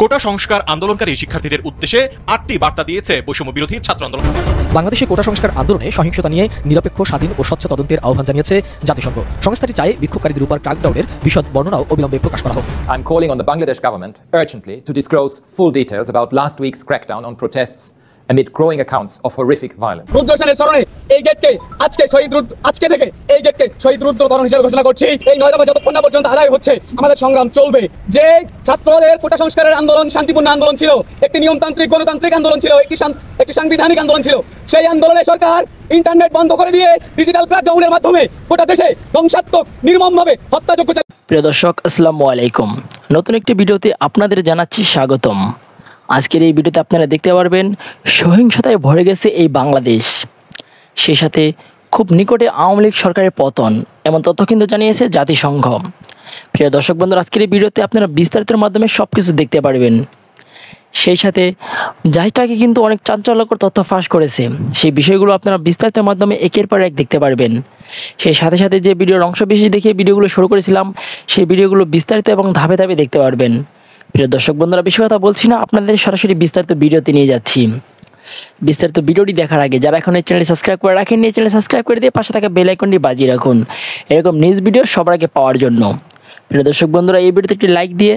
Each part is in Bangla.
কোটা সংস্কার আন্দোলনকারী শিক্ষার্থীদের উদ্দেশ্যে 8টি বার্তা দিয়েছে বৈষম্য বিরোধী ছাত্র আন্দোলন। বাংলাদেশে কোটা সংস্কার আন্দোলনে সহিংসতা নিয়ে নিরপেক্ষ, স্বাধীন ও স্বচ্ছ তদন্তের আহ্বান জানিয়েছে জাতিসংঘ। সংস্থাটি চায় বিক্ষোভকারীদের উপর ক্র্যাকডাউনের বিশদ বর্ণনাও অবিলম্বে প্রকাশ করা হোক। I'm calling on the Bangladesh government urgently to disclose full details about last week's crackdown on protests amid growing accounts of horrific violence. রুদ্রসেনের স্মরণে এই গেটকে আজকে থেকে এই গেটকে শহীদ রুদ্রতরণ হিসেবে ঘোষণা করছি। এই 9 দফা যতক্ষণ না পর্যন্ত আদায় হচ্ছে আমাদের সংগ্রাম চলবে। যে ছাত্রদের কোটা সংস্কারের আন্দোলন শান্তিপূর্ণ আন্দোলন ছিল, একটি নিয়মতান্ত্রিক গণতান্ত্রিক আন্দোলন ছিল, একটি সাংবিধানিক আন্দোলন ছিল। সেই আন্দোলনে সরকার ইন্টারনেট বন্ধ করে দিয়ে ডিজিটাল ক্র্যাকডাউনের মাধ্যমে গোটা দেশে ধ্বংসাত্মক নির্মমভাবে হত্যাযোগ্য। প্রিয় দর্শক, আসসালামু আলাইকুম। নতুন একটি ভিডিওতে আপনাদের জানাচ্ছি স্বাগতম। আজকের এই ভিডিওতে আপনারা দেখতে পারবেন সহিংসতায় ভরে গেছে এই বাংলাদেশ, সেই সাথে খুব নিকটে আওয়ামী লীগ সরকারের পতন, এমন তথ্য কিন্তু জানিয়েছে জাতিসংঘ। প্রিয় দর্শক বন্ধুরা, আজকের এই ভিডিওতে আপনারা বিস্তারিতের মাধ্যমে সব কিছু দেখতে পারবেন। সেই সাথে যাইটাকে কিন্তু অনেক চাঞ্চল্যকর তথ্য ফাঁস করেছে, সেই বিষয়গুলো আপনারা বিস্তারিতের মাধ্যমে একের পর এক দেখতে পারবেন। সেই সাথে সাথে যে ভিডিওর অংশ বেশি দেখে ভিডিওগুলো শুরু করেছিলাম, সেই ভিডিওগুলো বিস্তারিত এবং ধাপে ধাপে দেখতে পারবেন। প্রিয় দর্শক বন্ধুরা, বেশি কথা বলছি না, আপনাদের সরাসরি বিস্তারিত ভিডিওতে নিয়ে যাচ্ছি। বিস্তারিত ভিডিওটি দেখার আগে যারা এখন এই চ্যানেলটি সাবস্ক্রাইব করে রাখেননি, চ্যানেল সাবস্ক্রাইব করে দিয়ে পাশে থাকা বেল আইকনটি বাজিয়ে রাখুন এরকম নিউজ ভিডিও সবার আগে পাওয়ার জন্য। প্রিয় দর্শক বন্ধুরা, এই ভিডিওতে একটি লাইক দিয়ে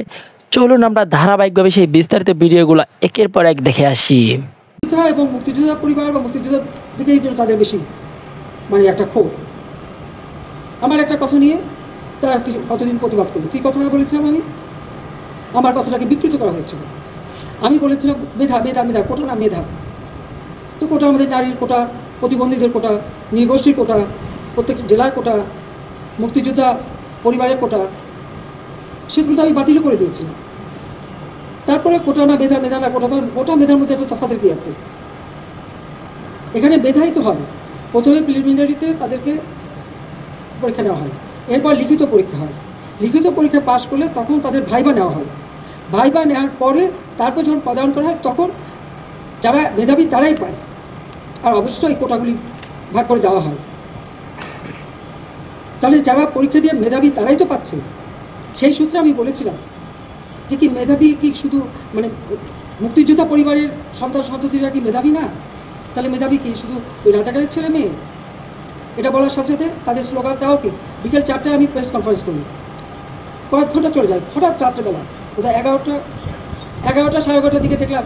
চলুন আমরা ধারাবাহিকভাবে সেই বিস্তারিত ভিডিওগুলো একের পর এক দেখে আসি। এবং মুক্তিযোদ্ধা পরিবার বা মুক্তিযোদ্ধার দিকে এই জন্য তাদের বেশি একটা ক্ষোভ। আমার একটা কথা নিয়ে তারা কতদিন প্রতিবাদ করলো। কী কথা বলেছিলাম আমি? আমার কথাটাকে বিকৃত করা হয়েছিল। আমি বলেছিলাম মেধা মেধা মেধা, কোটা না মেধা। তো কোটা আমাদের নারীর কোটা, প্রতিবন্ধীদের কোটা, নৃগোষ্ঠীর কোটা, প্রত্যেক জেলার কোটা, মুক্তিযোদ্ধা পরিবারের কোটা, সেগুলো তো আমি বাতিল করে দিয়েছিলাম। তারপরে কোটা না মেধা, মেধা না কোটা, কোটা মেধার মধ্যে একটা তফাতের কি আছে? এখানে মেধাই তো হয়। প্রথমে প্রিলিমিনারিতে তাদেরকে পরীক্ষা নেওয়া হয়, এরপর লিখিত পরীক্ষা হয়। লিখিত পরীক্ষা পাশ করলে তখন তাদের ভাইবা নেওয়া হয়। ভাইবা নেওয়ার পরে তারপর যখন পদায়ন করা হয় তখন যারা মেধাবী তারাই পায়, আর অবশ্যই এই কোটাগুলি ভাগ করে দেওয়া হয়। তাহলে যারা পরীক্ষা দিয়ে মেধাবী তারাই তো পাচ্ছে। সেই সূত্রে আমি বলেছিলাম যে কি মেধাবী কি শুধু মুক্তিযোদ্ধা পরিবারের সন্তান সন্ততিরা কি মেধাবী না? তাহলে মেধাবী কি শুধু ওই রাজাকারের ছেলে মেয়ে? এটা বলার সাথে সাথে তাদের স্লোগান দেওয়া কি বিকেল 4টায় আমি প্রেস কনফারেন্স করি, কয়েক ঘন্টা চলে যায়। হঠাৎ রাত্রেবেলা কোথায় 11টা 11:30 দিকে দেখলাম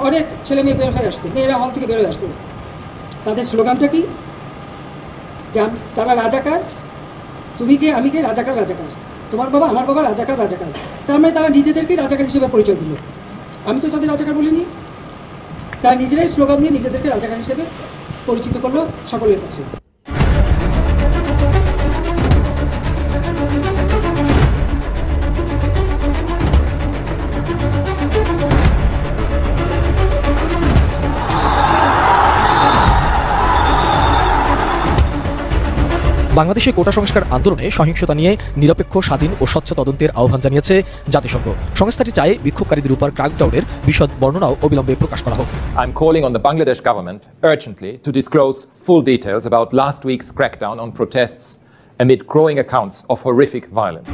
অনেক ছেলে মেয়ে বের হয়ে আসছে, মেয়েরা হল থেকে বের হয়ে আসছে। তাদের স্লোগানটা কি? তারা রাজাকার, তুমি কে আমি কে, রাজাকার রাজাকার, তোমার বাবা আমার বাবা রাজাকার রাজাকার। তার মানে তারা নিজেদেরকে রাজাকার হিসেবে পরিচয় দিল। আমি তো তাদের রাজাকার বলিনি, তারা নিজেরাই স্লোগান দিয়ে নিজেদেরকে রাজাকার হিসেবে পরিচিত করলো সকলের কাছে। বাংলাদেশে কোটা সংস্কার আন্দোলনে সহিংসতা নিয়ে নিরপেক্ষ, স্বাধীন ও স্বচ্ছ তদন্তের আহ্বান জানিয়েছে জাতিসংঘ। সংস্থাটি চায় বিক্ষোভকারীদের উপর ক্র্যাকডাউনের বিশদ বর্ণনাও অবিলম্বে প্রকাশ করা হোক। I'm calling on the Bangladesh government urgently to disclose full details about last week's crackdown on protests amid growing accounts of horrific violence.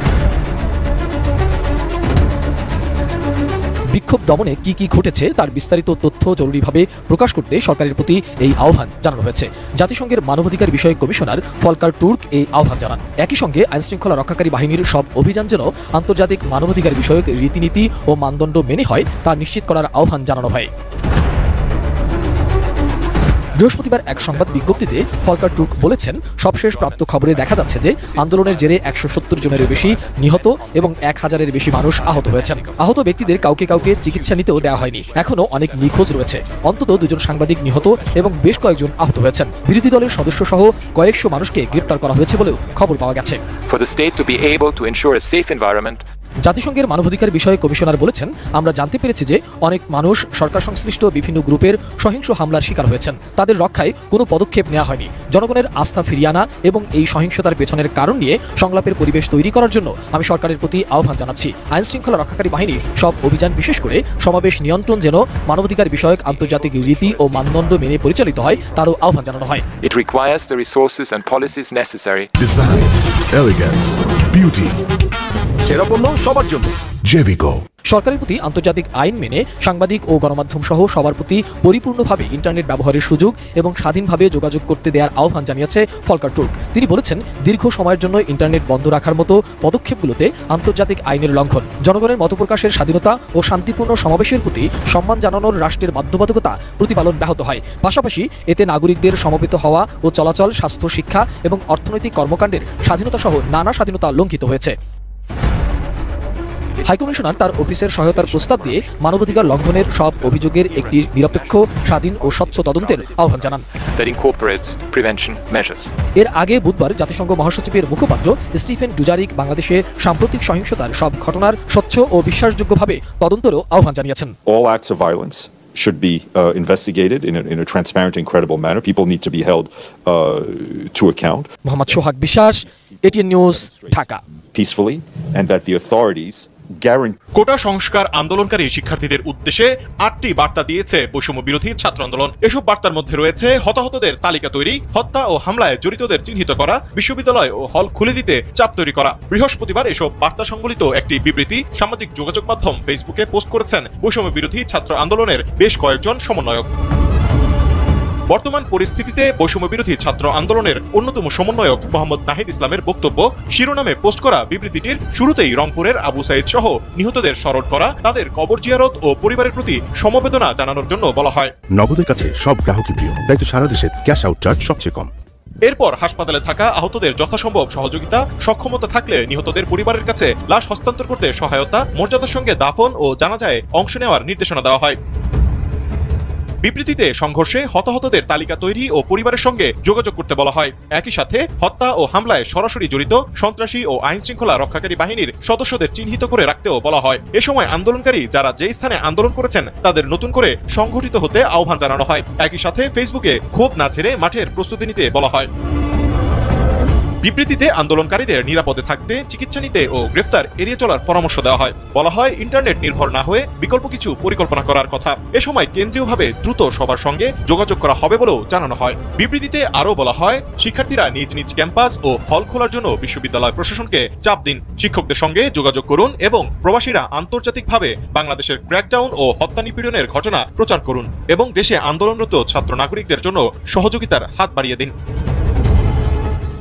বিক্ষোভ দমনে কি কি ঘটেছে তার বিস্তারিত তথ্য জরুরিভাবে প্রকাশ করতে সরকারের প্রতি এই আহ্বান জানানো হয়েছে। জাতিসংঘের মানবাধিকার বিষয়ক কমিশনার ফলকার টুর্ক এই আহ্বান জানান। একই সঙ্গে আইনশৃঙ্খলা রক্ষাকারী বাহিনীর সব অভিযান যেন আন্তর্জাতিক মানবাধিকার বিষয়ক রীতিনীতি ও মানদণ্ড মেনে হয় তা নিশ্চিত করার আহ্বান জানানো হয়। বৃহস্পতিবার এক সংবাদ বিজ্ঞপ্তিতে ফলকার টুর্ক বলেছেন, সবশেষ প্রাপ্ত খবরে দেখা যাচ্ছে যে আন্দোলনের জেরে 170 জনেরও বেশি নিহত এবং 1000-এর বেশি মানুষ আহত হয়েছেন। আহত ব্যক্তিদের কাউকে চিকিৎসা নিতেও দেওয়া হয়নি। এখনও অনেক নিখোঁজ রয়েছে। অন্তত 2 জন সাংবাদিক নিহত এবং বেশ কয়েকজন আহত হয়েছেন। বিরোধী দলের সদস্য সহ কয়েকশো মানুষকে গ্রেপ্তার করা হয়েছে বলেও খবর পাওয়া গেছে। জাতিসংঘের মানবাধিকার বিষয়ক কমিশনার বলেছেন, আমরা জানতে পেরেছি যে অনেক মানুষ সরকার সংশ্লিষ্ট বিভিন্ন গ্রুপের সহিংস হামলার শিকার হয়েছেন। তাদের রক্ষায় কোনো পদক্ষেপ নেওয়া হয়নি। জনগণের আস্থা ফিরিয়ে আনা এবং এই সহিংসতার পেছনের কারণ নিয়ে সংলাপের পরিবেশ তৈরি করার জন্য আমি সরকারের প্রতি আহ্বান জানাচ্ছি। আইনশৃঙ্খলা রক্ষাকারী বাহিনী সব অভিযান, বিশেষ করে সমাবেশ নিয়ন্ত্রণ যেন মানবাধিকার বিষয়ক আন্তর্জাতিক রীতি ও মানদণ্ড মেনে পরিচালিত হয় তারও আহ্বান জানানো হয়। It requires the resources and policies necessary. Design, elegance, beauty. সেরা পণ্য সবার জন্য। Jevico. সরকারের প্রতি আন্তর্জাতিক আইন মেনে সাংবাদিক ও গণমাধ্যম সহ সবার প্রতি পরিপূর্ণভাবে ইন্টারনেট ব্যবহারের সুযোগ এবং স্বাধীনভাবে যোগাযোগ করতে দেওয়ার আহ্বান জানিয়েছে ফলকার তুর্ক। তিনি বলেছেন, দীর্ঘ সময়ের জন্য ইন্টারনেট বন্ধ রাখার মতো পদক্ষেপগুলোতে আন্তর্জাতিক আইনের লঙ্ঘন, জনগণের মতপ্রকাশের স্বাধীনতা ও শান্তিপূর্ণ সমাবেশের প্রতি সম্মান জানানোর রাষ্ট্রের বাধ্যবাধকতা প্রতিপালন ব্যাহত হয়। পাশাপাশি এতে নাগরিকদের সমবেত হওয়া ও চলাচল, স্বাস্থ্য, শিক্ষা এবং অর্থনৈতিক কর্মকাণ্ডের স্বাধীনতা সহ নানা স্বাধীনতা লঙ্ঘিত হয়েছে। হাইকমিশনার তার অফিসের সহায়তার প্রস্তাব দিয়ে মানবাধিকার লঙ্ঘনের সব অভিযোগের একটি নিরপেক্ষ, স্বাধীন ও স্বচ্ছ তদন্তের আহ্বান জানান। that incorporates prevention measures. এর আগে বুধবার জাতিসংঘ মহাসচিবের মুখপাত্র স্টিফেন ডুজারিক বাংলাদেশে সাম্প্রতিক সহিংসতার সব ঘটনার স্বচ্ছ ও বিশ্বাসযোগ্যভাবে তদন্তেরও আহ্বান জানিয়েছেন। All acts of violence should be investigated in a transparent and credible manner. People need to be held to account. Mohammad সোহাগ বিশ্বাস, ATN news, Dhaka. Peacefully, and that the authorities guarantee. কোটা সংস্কার আন্দোলনকারী শিক্ষার্থীদের উদ্দেশ্যে 8টি বার্তা দিয়েছে বৈষম্য বিরোধী ছাত্র আন্দোলন। এসব বার্তার মধ্যে রয়েছে হতাহতদের তালিকা তৈরি, হত্যা ও হামলায় জড়িতদের চিহ্নিত করা, বিশ্ববিদ্যালয় ও হল খুলে দিতে চাপ তৈরি করা। বৃহস্পতিবার এসব বার্তা সংবলিত একটি বিবৃতি সামাজিক যোগাযোগ মাধ্যম ফেসবুকে পোস্ট করেছেন বৈষম্য বিরোধী ছাত্র আন্দোলনের বেশ কয়েকজন সমন্বয়ক। বর্তমান পরিস্থিতিতে বৈষম্য বিরোধী ছাত্র আন্দোলনের অন্যতম সমন্বয়ক মোহাম্মদ নাহিদ ইসলামের বক্তব্য শিরোনামে পোস্ট করা বিবৃতিটির শুরুতেই রংপুরের আবু সাইদ সহ নিহতদের স্মরণ করা, তাদের কবর জিয়ারত ও পরিবারের প্রতি সমবেদনা জানানোর জন্য বলা হয়। নগদের কাছে সব গ্রাহকই প্রিয়, তাই তো সারা দেশে ক্যাশ আউট চার্জ সবচেয়ে কম। এরপর হাসপাতালে থাকা আহতদের যথাসম্ভব সহযোগিতা, সক্ষমতা থাকলে নিহতদের পরিবারের কাছে লাশ হস্তান্তর করতে সহায়তা, মর্যাদার সঙ্গে দাফন ও জানাজায় অংশ নেওয়ার নির্দেশনা দেওয়া হয়। বিবৃতিতে সংঘর্ষে হতাহতদের তালিকা তৈরি ও পরিবারের সঙ্গে যোগাযোগ করতে বলা হয়। একই সাথে হত্যা ও হামলায় সরাসরি জড়িত সন্ত্রাসী ও আইন শৃঙ্খলা রক্ষাকারী বাহিনীর সদস্যদের চিহ্নিত করে রাখতেও বলা হয়। এ সময় আন্দোলনকারী যারা যে স্থানে আন্দোলন করেছেন তাদের নতুন করে সংগঠিত হতে আহ্বান জানানো হয়। একই সাথে ফেসবুকে ক্ষোভ না ছেড়ে মাঠের প্রস্তুতি নিতে বলা হয়। বিবৃতিতে আন্দোলনকারীদের নিরাপদে থাকতে, চিকিৎসা নিতে ও গ্রেফতার এড়িয়ে চলার পরামর্শ দেওয়া হয়। বলা হয়, ইন্টারনেট নির্ভর না হয়ে বিকল্প কিছু পরিকল্পনা করার কথা। এ সময় কেন্দ্রীয়ভাবে দ্রুত সবার সঙ্গে যোগাযোগ করা হবে বলেও জানানো হয়। বিবৃতিতে আরও বলা হয়, শিক্ষার্থীরা নিজ নিজ ক্যাম্পাস ও হল খোলার জন্য বিশ্ববিদ্যালয় প্রশাসনকে চাপ দিন, শিক্ষকদের সঙ্গে যোগাযোগ করুন এবং প্রবাসীরা আন্তর্জাতিকভাবে বাংলাদেশের ক্র্যাকডাউন ও হত্যা নিপীড়নের ঘটনা প্রচার করুন এবং দেশে আন্দোলনরত ছাত্র নাগরিকদের জন্য সহযোগিতার হাত বাড়িয়ে দিন।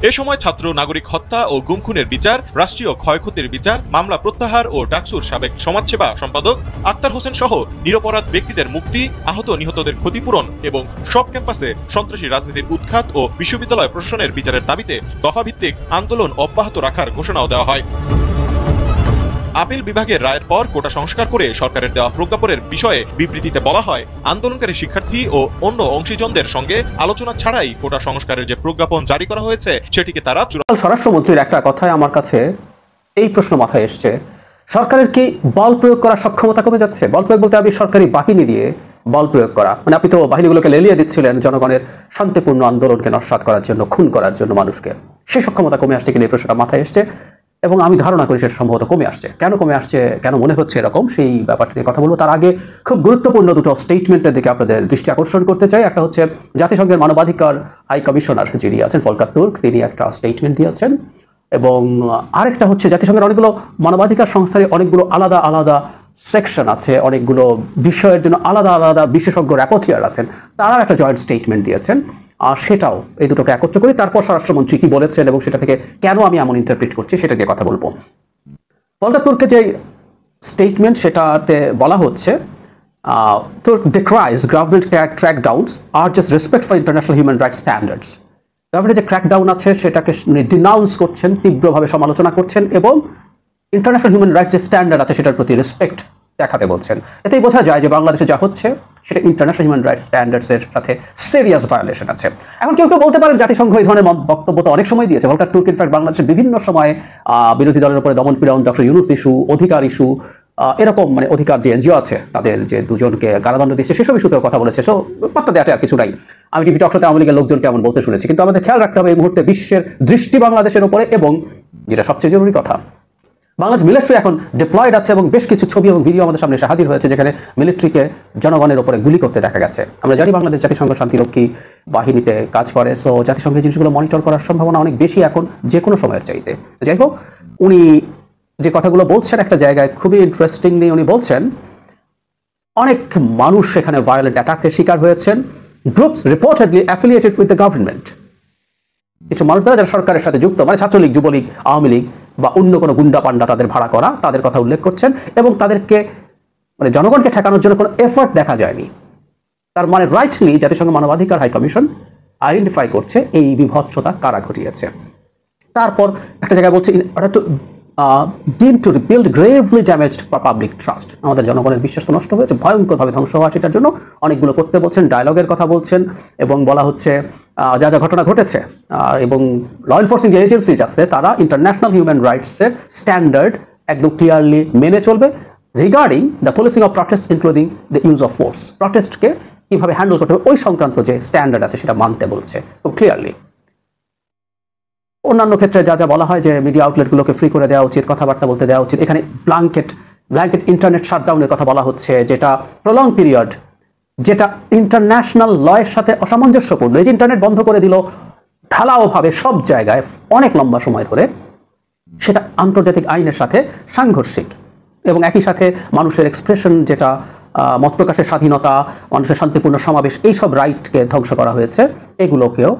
এ সময় ছাত্র নাগরিক হত্যা ও গুম খুনের বিচার, রাষ্ট্রীয় ক্ষয়ক্ষতির বিচার, মামলা প্রত্যাহার ও ডাকসুর সাবেক সমাজসেবা সম্পাদক আক্তার হোসেন সহ নিরপরাধ ব্যক্তিদের মুক্তি, আহত নিহতদের ক্ষতিপূরণ এবং সব ক্যাম্পাসে সন্ত্রাসী রাজনীতির উৎখাত ও বিশ্ববিদ্যালয় প্রশাসনের বিচারের দাবিতে দফাভিত্তিক আন্দোলন অব্যাহত রাখার ঘোষণাও দেওয়া হয়। আপিল বিভাগের রায়ের পর কোটা সংস্কার করে সরকারের দেওয়া প্রজ্ঞাপনের বিষয়ে বিবৃতিতে বলা হয়, আন্দোলনকারী শিক্ষার্থী ও অন্য অংশীজনদের সঙ্গে আলোচনা ছাড়াই কোটা সংস্কারের যে প্রজ্ঞাপন জারি করা হয়েছে সেটিকে তারা স্বরাষ্ট্রমন্ত্রীর একটা কথায় আমার কাছে এই প্রশ্ন মাথায় এসছে, সরকারের কি বল প্রয়োগ করার সক্ষমতা কমে যাচ্ছে? বল প্রয়োগ বলতে আমি সরকারি বাহিনী দিয়ে বল প্রয়োগ করা, মানে আপনি তো বাহিনীগুলোকে লেলিয়ে দিচ্ছিলেন জনগণের শান্তিপূর্ণ আন্দোলনকে নস্যাৎ করার জন্য, খুন করার জন্য মানুষকে। সেই সক্ষমতা কমে আসছে কিনা এই প্রশ্নটা মাথায় এসছে এবং আমি ধারণা করি সেটা সম্ভবত কমে আসছে। কেন কমে আসছে, কেন মনে হচ্ছে এরকম, সেই ব্যাপারটা নিয়ে কথা বলবো। তার আগে খুব গুরুত্বপূর্ণ দুটো স্টেটমেন্টের দিকে আপনাদের দৃষ্টি আকর্ষণ করতে চাই। একটা হচ্ছে জাতিসংঘের মানবাধিকার হাই কমিশনার যিনি আছেন ফলকার তুর্ক, তিনি একটা স্টেটমেন্ট দিয়েছেন এবং আরেকটা হচ্ছে জাতিসংঘের অনেকগুলো মানবাধিকার সংস্থার অনেকগুলো আলাদা আলাদা সেকশন আছে, অনেকগুলো বিষয়ের জন্য আলাদা আলাদা বিশেষজ্ঞ র্যাপোর্টিয়ার আছেন, তারা একটা জয়েন্ট স্টেটমেন্ট দিয়েছেন। আর সেটাও এই দুটোকে একত্র করি, তারপর স্বরাষ্ট্রমন্ত্রী কি বলেছেন এবং সেটা থেকে কেন আমি এমন ইন্টারপ্রিট করছি সেটা নিয়ে কথা বলবো। ফলকার তুর্কের যে স্টেটমেন্ট সেটাতে বলা হচ্ছে, Turk decries government crackdowns are just respect for international human rights standards. গভর্নমেন্টের যে ক্র্যাকডাউন আছে সেটাকে ডিনাউন্স করছেন, তীব্রভাবে সমালোচনা করছেন এবং ইন্টারন্যাশনাল হিউম্যান রাইটস যে স্ট্যান্ডার্ড আছে সেটার প্রতি রেসপেক্ট দেখাতে বলছেন। এতেই বোঝা যায় যে বাংলাদেশে যা হচ্ছে সেটা ইন্টারন্যাশনাল হিউম্যান রাইটস স্ট্যান্ডার্ডসের সাথে সিরিয়াস ভায়োলেশন আছে। এখন কেউ কেউ বলতে পারেন জাতিসংঘ এই ধরনের বক্তব্য তো অনেক সময় দিয়েছে। ফলকার তুর্ক ইনফ্যাক্ট বাংলাদেশের বিভিন্ন সময়ে বিরোধী দলের উপরে দমন পীড়ন, ডক্টর ইউনুস ইস্যু, অধিকার ইস্যু, এরকম মানে অধিকার যে এনজিও আছে তাদের যে দুজনকে কারাদণ্ড দিচ্ছে সেসব ইস্যুতেও কথা বলেছে। সো পাত্তা দেওয়াতে আর কিছু নাই। আমি টিভি টকশোতে আওয়ামী লীগের লোকজনকে এমন বলতে শুনেছি, কিন্তু আমাদের খেয়াল রাখতে হবে এই মুহূর্তে বিশ্বের দৃষ্টি বাংলাদেশের উপরে এবং যেটা সবচেয়ে জরুরি কথা, বাংলাদেশ মিলিটারি এখন ডিপ্লয়েড আছে এবং বেশ কিছু ছবি এবং ভিডিও আমাদের সামনে এসে হাজির হয়েছে যেখানে মিলিটারিকে জনগণের উপরে গুলি করতে দেখা গেছে। আমরা জানি বাংলাদেশ জাতিসংঘ শান্তিরক্ষী বাহিনীতে কাজ করে, সো জাতিসংঘের জিনিসগুলো মনিটর করার সম্ভাবনা অনেক বেশি এখন যে কোনো সময়ের চাইতে। যাই হোক, উনি যে কথাগুলো বলছেন একটা জায়গায় খুবই ইন্টারেস্টিংলি উনি বলছেন অনেক মানুষ সেখানে ভায়োলেন্ট অ্যাটাকের শিকার হয়েছেন, groups reportedly affiliated with the government. কিছু মানুষ যারা সরকারের সাথে যুক্ত, মানে ছাত্রলীগ, যুবলীগ, আওয়ামী লীগ বা অন্য কোনো গুন্ডা পান্ডা তাদের ভাড়া করা, তাদের কথা উল্লেখ করছেন এবং তাদেরকে মানে জনগণকে ঠেকানোর জন্য কোনো এফর্ট দেখা যায়নি। তার মানে রাইটলি জাতিসংঘ মানবাধিকার হাই কমিশন আইডেন্টিফাই করছে এই বিভৎসতা কারা ঘটিয়েছে। তারপর একটা জায়গায় বলছে ইন অর্ডার টু ডিম to build Gravely damaged public trust, আমাদের জনগণের বিশ্বাস তো নষ্ট হয়েছে, ভয়ঙ্করভাবে ধ্বংস হওয়া, সেটার জন্য অনেকগুলো করতে বলছেন, ডায়লগের কথা বলছেন এবং বলা হচ্ছে যা যা ঘটনা ঘটেছে এবং ল এনফোর্সিং যে এজেন্সিজ আছে তারা ইন্টারন্যাশনাল হিউম্যান রাইটসের স্ট্যান্ডার্ড একদম ক্লিয়ারলি মেনে চলবে regarding the policing of protest including the use of force. প্রটেস্টকে কীভাবে হ্যান্ডেল করতে হবে ওই সংক্রান্ত যে স্ট্যান্ডার্ড আছে সেটা মানতে বলছে খুব ক্লিয়ারলি। অন্যান্য ক্ষেত্রে যা যা বলা হয় যে মিডিয়া আউটলেটগুলোকে ফ্রি করে দেওয়া উচিত, কথাবার্তা বলতে দেওয়া উচিত, এখানে ব্ল্যাঙ্কেট ইন্টারনেট শাটডাউনের কথা বলা হচ্ছে, যেটা প্রলং পিরিয়ড, যেটা ইন্টারন্যাশনাল লয়ের সাথে অসামঞ্জস্যপূর্ণ। এই যে ইন্টারনেট বন্ধ করে দিল ঢালাওভাবে সব জায়গায় অনেক লম্বা সময় ধরে, সেটা আন্তর্জাতিক আইনের সাথে সাংঘর্ষিক এবং একই সাথে মানুষের এক্সপ্রেশন, যেটা মত প্রকাশের স্বাধীনতা, মানুষের শান্তিপূর্ণ সমাবেশ, এইসব রাইটকে ধ্বংস করা হয়েছে, এগুলোকেও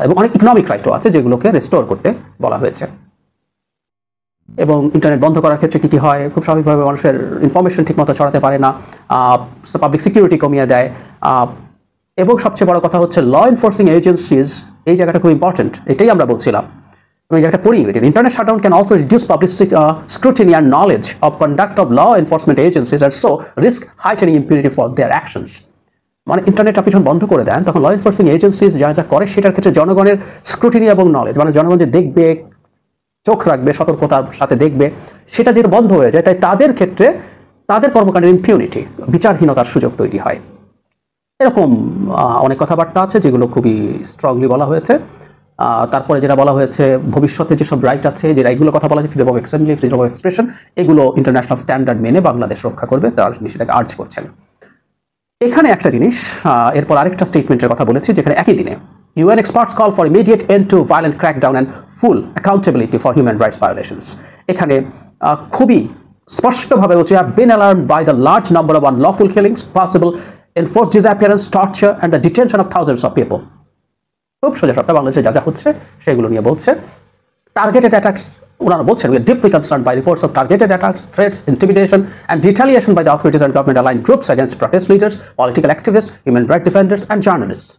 এবং অনেক ইকোনমিক রাইটও আছে যেগুলোকে রেস্টোর করতে বলা হয়েছে। এবং ইন্টারনেট বন্ধ করার ক্ষেত্রে কী কী হয়, খুব স্বাভাবিকভাবে মানুষের ইনফরমেশন ঠিকমতো ছড়াতে পারে না, পাবলিক সিকিউরিটি কমিয়ে দেয়, এবং সবচেয়ে বড় কথা হচ্ছে ল এনফোর্সিং এজেন্সিজ, এই জায়গাটা খুব ইম্পর্টেন্ট, এটাই আমরা বলছিলাম। আমি এই জায়গাটা পড়ি ইংরেজিতে, internet shutdown can also reduce public scrutiny and knowledge of conduct of law enforcement agencies and so risk heightening impunity for their actions. মানে ইন্টারনেট আপনি যখন বন্ধ করে দেন তখন ল এনফোর্সিং এজেন্সিজ যা যা করে সেটার ক্ষেত্রে জনগণের স্ক্রুটিনি এবং নলেজ, মানে জনগণ যে দেখবে, চোখ রাখবে, সতর্কতার সাথে দেখবে, সেটা যেটা বন্ধ হয়ে যায়, তাই তাদের ক্ষেত্রে তাদের কর্মকাণ্ডের ইম্পিউনিটি, বিচারহীনতার সুযোগ তৈরি হয়। এরকম অনেক কথাবার্তা আছে যেগুলো খুবই স্ট্রংলি বলা হয়েছে। তারপরে যেটা বলা হয়েছে ভবিষ্যতে যেসব রাইট আছে, যে রাইটগুলোর কথা বলা হয়েছে, freedom of assembly, freedom of expression, এগুলো ইন্টারন্যাশনাল স্ট্যান্ডার্ড মেনে বাংলাদেশ রক্ষা করবে, তার সেটাকে আর্জ করছেন। এখানে একটা জিনিস, এরপর আরেকটা স্টেটমেন্টের কথা বলেছি যেখানে একই দিনে UN experts call for immediate end to violent crackdown and full accountability for human rights violations. এখানে খুবই স্পষ্টভাবে বলছে, have been alarmed by the large number of unlawful killings, possible enforced disappearance, torture and the detention of thousands of people. খুব সোজা সবটা বাংলাদেশে যা যা হচ্ছে সেগুলো নিয়ে বলছে। টার্গেটেড অ্যাটাকস, ওনারা বলছেন, we are deeply concerned by reports of targeted attacks, threats, intimidation and retaliation by the authorities and government aligned groups against protest leaders, political activists, human rights defenders and journalists.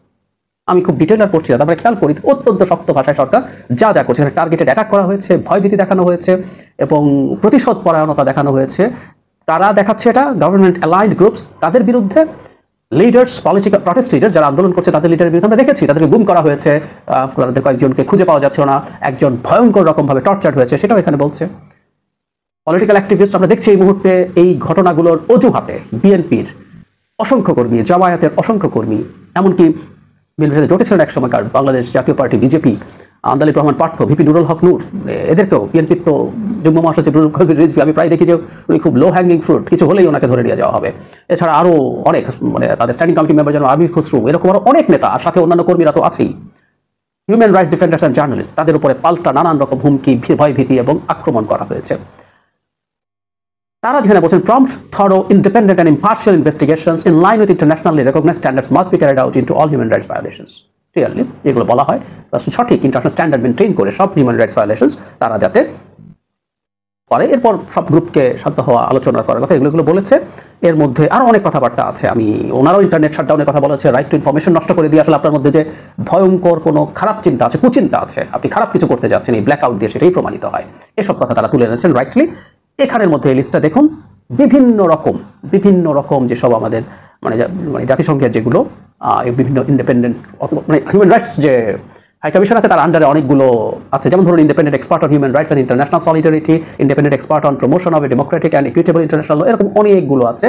আমি খুব ডিটেইলার পড়ছি না, তারপরে খেয়াল করি অত্যন্ত শক্ত ভাষায় সরকার যা যা করছে, টার্গেটেড অ্যাটাক করা হয়েছে, ভয়ভীতি দেখানো হয়েছে এবং প্রতিশোধ পরায়ণতা দেখানো হয়েছে। তারা দেখাচ্ছে এটা গভর্নমেন্ট অ্যালাইন্ড গ্রুপস, তাদের বিরুদ্ধে লিডার্স, পলিটিক্যাল প্রটেস্ট লিডার যারা আন্দোলন করছে তাদের লিডারের বিরুদ্ধে আমরা দেখেছি, তাদেরকে গুম করা হয়েছে, তাদের কয়েকজনকে খুঁজে পাওয়া যাচ্ছে না, একজন ভয়ঙ্কর রকমভাবে টর্চার হয়েছে, সেটাও এখানে বলছে। পলিটিক্যাল অ্যাক্টিভিস্ট আমরা দেখছি এই মুহূর্তে এই ঘটনাগুলোর অজুহাতে বিএনপির অসংখ্য কর্মী, জামায়াতের অসংখ্য কর্মী, এমনকি বিএনপির সাথে জোটে ছিলেন এক সময়কার Bangladesh Jatiya Party, BJP, Andaleeb Rahman Partho, VP Nurul Haque Nur, এদেরকেও বিএনপির তো যুগ্ম মহাসচিব নুরুল কবির রিজভী, আমি প্রায় দেখি যে উনি খুব লো হ্যাঙ্গিং ফ্রুট, কিছু হলেই ওনাকে ধরে নিয়ে যাওয়া হবে। এছাড়া আরও অনেক, মানে তাদের স্ট্যান্ডিং কমিটি মেম্বার যেন আমির খুসরু, এরকম আরও অনেক নেতা, আর সাথে অন্যান্য কর্মীরা তো আছেই। Human rights defenders and journalist, তাদের উপরে পাল্টা নানান রকম হুমকি, ভয়ভীতি এবং আক্রমণ করা হয়েছে। তারা যেখানে বলছেন, prompt, thorough, independent and impartial investigations in line with internationally recognized standards must be carried out into all human rights violations. Clearly, এগুলো বলা হয় সঠিক ইন্টারন্যাশনাল স্ট্যান্ডার্ড মেনটেন করে সব হিউম্যান রাইটস ভায়োলেশনস তারা যাতে করে। এরপর সব গ্রুপকে শান্ত হওয়া, আলোচনা করার কথা, এগুলো বলেছে। এর মধ্যে আরও অনেক কথাবার্তা আছে, আমি ওনারাও ইন্টারনেট শাটডাউনের কথা বলেছে, রাইট টু ইনফরমেশন নষ্ট করে দিয়ে আসলে আপনার মধ্যে যে ভয়ঙ্কর কোনো খারাপ চিন্তা আছে, কুচিন্তা আছে, আপনি খারাপ কিছু করতে যাচ্ছেন, এই ব্ল্যাক আউট দিয়ে সেটাই প্রমাণিত হয়। এসব কথা তারা তুলে এনেছেন রাইটলি। এখানের মধ্যে এই লিস্টটা দেখুন, বিভিন্ন রকম যেসব আমাদের মানে জাতিসংঘের যেগুলো বিভিন্ন ইন্ডিপেন্ডেন্ট মানে হিউম্যান রাইটস যে হাই কমিশন আছে তার আন্ডারে অনেকগুলো আছে, যেমন ধরুন independent expert on human rights and international solidarity, independent expert on promotion of a democratic and equitable international, এরকম অনেকগুলো আছে।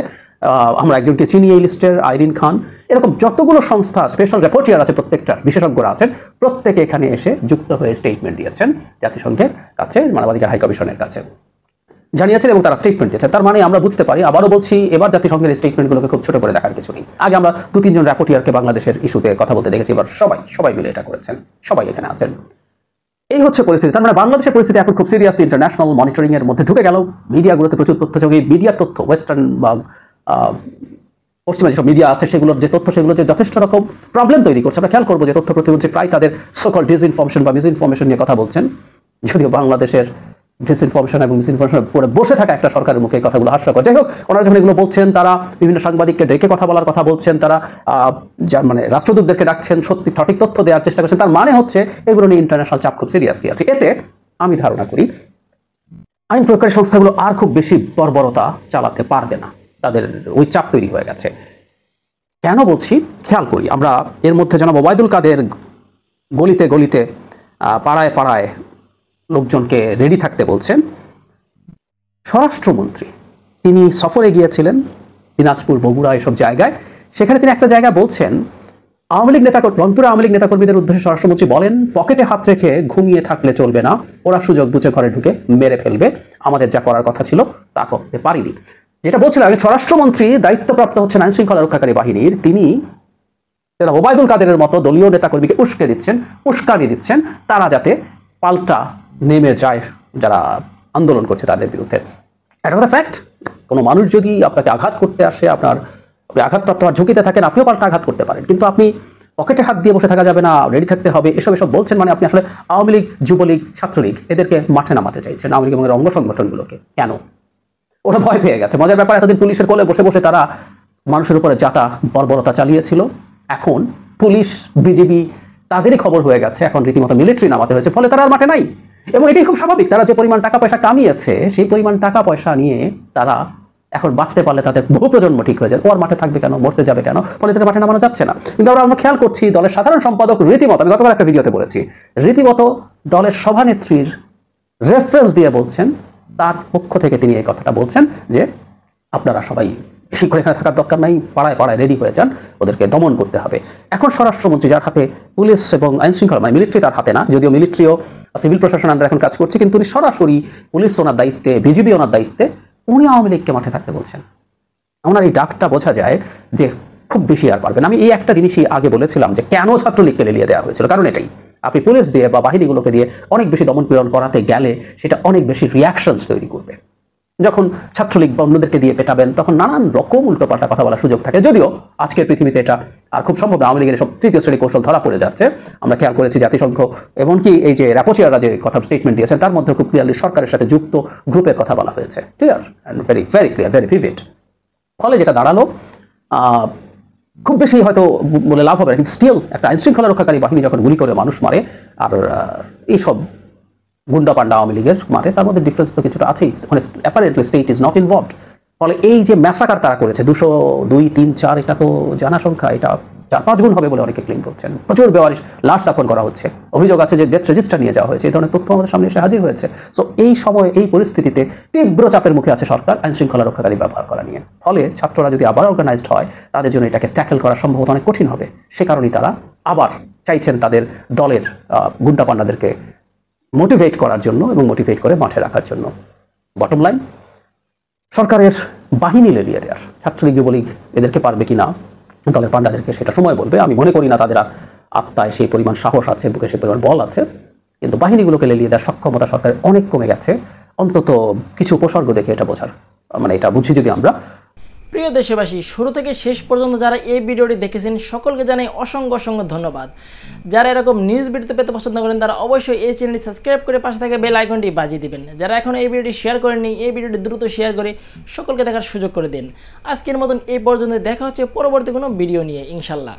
আমরা একজনকে চিনি এই লিস্টের, আইরিন খান। এরকম যতগুলো সংস্থা, স্পেশাল রেপোর্টিয়ার আছে, প্রত্যেকটা বিশেষজ্ঞরা আছেন, প্রত্যেকে এখানে এসে যুক্ত হয়ে স্টেটমেন্ট দিয়েছেন জাতিসংঘের কাছে, মানবাধিকার হাই কমিশনের কাছে জানিয়েছেন এবং তারা স্টেটমেন্ট দিয়েছে। তার মানে আমরা বুঝতে পারি, আবারও বলছি, এবার জাতিসংঘের এই স্টেটমেন্টগুলোকে খুব ছোট করে দেখার কিছু নেই। আগে আমরা 2-3 জন রেপোর্টিয়ারকে বাংলাদেশের ইস্যুতে কথা বলতে দেখেছি, এবার সবাই মিলে এটা করেছেন, সবাই এখানে আছেন। এই হচ্ছে পরিস্থিতি। তার মানে বাংলাদেশের পরিস্থিতি এখন খুব সিরিয়াসলি ইন্টারন্যাশনাল মনিটরিং এর মধ্যে ঢুকে গেল। মিডিয়াগুলোতে প্রচুর তথ্য যোগী মিডিয়ার তথ্য, ওয়েস্টার্ন বা পশ্চিমা যেসব মিডিয়া আছে সেগুলোর যে তথ্য, সেগুলো যে যথেষ্ট রকম প্রবলেম তৈরি করছে। আমরা খেয়াল করবো যে তথ্য প্রতিমন্ত্রী প্রায় তাদের সকল ডিসইনফরমেশন বা মিসইনফরমেশন নিয়ে কথা বলছেন, যদিও বাংলাদেশের ডিসইনফরমেশন এবং মিসইনফরমেশন পরে বসে থাকা একটা সরকারের মুখে কথাগুলো হাস্যকর। যাই হোক, ওনারা যখন এগুলো বলছেন, তারা বিভিন্ন সাংবাদিককে ডেকে কথা বলার কথা বলছেন, তারা মানে রাষ্ট্রদূতদেরকে ডাকছেন, সঠিক তথ্য দেওয়ার চেষ্টা করছেন। তার মানে হচ্ছে এগুলো নিয়ে ইন্টারন্যাশনাল চাপ খুব সিরিয়াসলি আছে। এতে আমি ধারণা করি আইন প্রয়োগকারী সংস্থাগুলো আর খুব বেশি বর্বরতা চালাতে পারবে না, তাদের ওই চাপ তৈরি হয়ে গেছে। কেন বলছি খেয়াল করি। আমরা এর মধ্যে জনাব ওবায়দুল কাদের গলিতে গলিতে পাড়ায় পাড়ায় লোকজনকে রেডি থাকতে বলছেন। স্বরাষ্ট্রমন্ত্রী তিনি সফরে গিয়েছিলেন দিনাজপুর, বগুড়া, এসব জায়গায়। সেখানে তিনি একটা জায়গায় বলছেন, আওয়ামী লীগ নেতা, রংপুরে আওয়ামী লীগ নেতাকর্মীদের উদ্দেশ্যে স্বরাষ্ট্রমন্ত্রী বলেন, পকেটে হাত রেখে ঘুমিয়ে থাকলে চলবে না, ওরা সুযোগ বুঝে ঘরে ঢুকে মেরে ফেলবে, আমাদের যা করার কথা ছিল তা করতে পারিনি। যেটা বলছিলাম, স্বরাষ্ট্রমন্ত্রী দায়িত্বপ্রাপ্ত হচ্ছেন আইন শৃঙ্খলা রক্ষাকারী বাহিনীর, তিনি ওবায়দুল কাদেরের মতো দলীয় নেতাকর্মীকে উস্কানি দিচ্ছেন তারা যাতে পাল্টা নেমে যায় যারা আন্দোলন করছে তাদের বিরুদ্ধে। এটা কথা ফ্যাক্ট। কোনো মানুষ যদি আপনাকে আঘাত করতে আসে, আপনি আঘাতপ্রাপ্ত হওয়ার ঝুঁকিতে থাকেন, আপনিও পাল্টা আঘাত করতে পারেন, কিন্তু আপনি পকেটে হাত দিয়ে বসে থাকা যাবে না, রেডি থাকতে হবে, এসব বলছেন। মানে আপনি আসলে আওয়ামী লীগ, যুবলীগ, ছাত্রলীগ এদেরকে মাঠে নামাতে চাইছেন, আওয়ামী লীগ এবং অঙ্গ সংগঠনগুলোকে। কেন? ওরা ভয় পেয়ে গেছে। মজার ব্যাপার, এতদিন পুলিশের কোলে বসে বসে তারা মানুষের উপরে যাতা বর্বরতা চালিয়েছিল। এখন পুলিশ, বিজেপি তাদেরই খবর হয়ে গেছে, এখন রীতিমতো মিলিটারি নামাতে হয়েছে, ফলে তারা আর মাঠে নাই। এবং এটাই খুব স্বাভাবিক। তারা যে পরিমাণ টাকা পয়সা কামিয়েছে, সেই পরিমাণ টাকা পয়সা নিয়ে তারা এখন বাঁচতে পারলে তাদের বহু প্রজন্ম ঠিক হয়ে যায়। ও আর মাঠে থাকবে কেন, মরতে যাবে কেন? ফলে তাদের মাঠে নামানো যাচ্ছে না। কিন্তু আমরা খেয়াল করছি, দলের সাধারণ সম্পাদক রীতিমতো, আমি গতবার একটা ভিডিওতে বলেছি, রীতিমতো দলের সভানেত্রীর রেফারেন্স দিয়ে বলছেন, তার পক্ষ থেকে তিনি এই কথাটা বলছেন যে আপনারা সবাই বেশি করে এখানে থাকার দরকার নাই, পাড়ায় পাড়ায় রেডি হয়ে যান, ওদেরকে দমন করতে হবে। এখন স্বরাষ্ট্রমন্ত্রী, যার হাতে পুলিশ এবং আইন শৃঙ্খলা, মানে মিলিটারি তার হাতে না, যদিও মিলিটারিও সিভিল প্রশাসন আন্ডার এখন কাজ করছে, কিন্তু উনি সরাসরি পুলিশ ওনার দায়িত্বে, বিজিবি ওনার দায়িত্বে, উনি আওয়ামী লীগকে মাঠে থাকতে বলছেন। ওনার এই ডাকটা বোঝা যায় যে খুব বেশি আর পারবেন। আমি এই একটা জিনিসই আগে বলেছিলাম যে কেন ছাত্রলীগকে লেলিয়ে দেওয়া হয়েছিল, কারণ এটাই, আপনি পুলিশ দিয়ে বা বাহিনীগুলোকে দিয়ে অনেক বেশি দমন পীড়ন করাতে গেলে সেটা অনেক বেশি রিয়াকশনস তৈরি করবে। যখন ছাত্রলীগ বা অন্যদেরকে দিয়ে পেটাবেন, তখন নানান রকম উল্টোপাল্টা কথা বলার সুযোগ থাকে। যদিও আজকের পৃথিবীতে এটা আর খুব সম্ভব না, আওয়ামী লীগের সব তৃতীয় শ্রেণী কৌশল ধরা পড়ে যাচ্ছে। আমরা খেয়াল করেছি জাতিসংঘ এমনকি এই যে রাপোচিয়ারা যে কথা স্টেটমেন্ট দিয়েছেন, তার মধ্যে খুব ক্লিয়ারলি সরকারের সাথে যুক্ত গ্রুপের কথা বলা হয়েছে। Clear and very very clear, very vivid. ফলে যেটা দাঁড়ালো, খুব বেশি হয়তো বলে লাভ হবে না, কিন্তু স্টিল একটা আইন শৃঙ্খলা রক্ষাকারী বাহিনী যখন গুলি করে মানুষ মারে, আর এইসব গুন্ডা পান্ডা আওয়ামী লীগের মারে, তার মধ্যে ডিফারেন্স তো কিছুটা আছেই। মানে apparently state is not involved. ফলে এই যে ম্যাসাকার তারা করেছে 202, 3, 4, এটা তো জানা সংখ্যা, এটা 4-5 গুণ হবে বলে অনেকে ক্লেম করছেন। প্রচুর বেওয়ারিশ লাশ দাফন করা হচ্ছে, অভিযোগ আছে যে ডেথ রেজিস্টার নিয়ে যাওয়া হয়েছে, এই ধরনের তথ্য আমাদের সামনে এসে হাজির হয়েছে। সো এই সময়, এই পরিস্থিতিতে তীব্র চাপের মুখে আছে সরকার আইন শৃঙ্খলা রক্ষাকারী ব্যবহার করা নিয়ে। ফলে ছাত্ররা যদি আবার অর্গানাইজড হয়, তাদের জন্য এটাকে ট্যাকেল করা সম্ভবত অনেক কঠিন হবে। সে কারণেই তারা আবার চাইছেন তাদের দলের গুন্ডা পান্ডাদেরকে মোটিভেট করার জন্য এবং মোটিভেট করে মাঠে রাখার জন্য। বটম লাইন, সরকারের বাহিনী লেলিয়ে দেওয়ার, ছাত্রলীগ, যুবলীগ এদেরকে পারবে কিনা, দলের পান্ডাদেরকে সেটা সময় বলবে। আমি মনে করি না তাদের আর আত্মায় সেই পরিমাণ সাহস আছে, বুকে সেই পরিমাণ বল আছে। কিন্তু বাহিনীগুলোকে লেলিয়ে দেওয়ার সক্ষমতা সরকারের অনেক কমে গেছে, অন্তত কিছু উপসর্গ দেখে এটা বোঝার, মানে এটা বুঝি যদি আমরা। প্রিয় দেশবাসী, শুরু থেকে শেষ পর্যন্ত যারা এই ভিডিওটি দেখেছেন সকলকে জানাই অসংখ্য অসংখ্য ধন্যবাদ। যারা এরকম নিউজ ভিডিওতে পেতে পছন্দ করেন তারা অবশ্যই এই চ্যানেলটি সাবস্ক্রাইব করে পাশে থাকা বেল আইকনটি বাজিয়ে দিবেন। যারা এখনও এই ভিডিওটি শেয়ার করেননি, এই ভিডিওটি দ্রুত শেয়ার করে সকলকে দেখার সুযোগ করে দিন। আজকের মতন এই পর্যন্ত, দেখা হচ্ছে পরবর্তী কোনো ভিডিও নিয়ে ইনশাল্লাহ।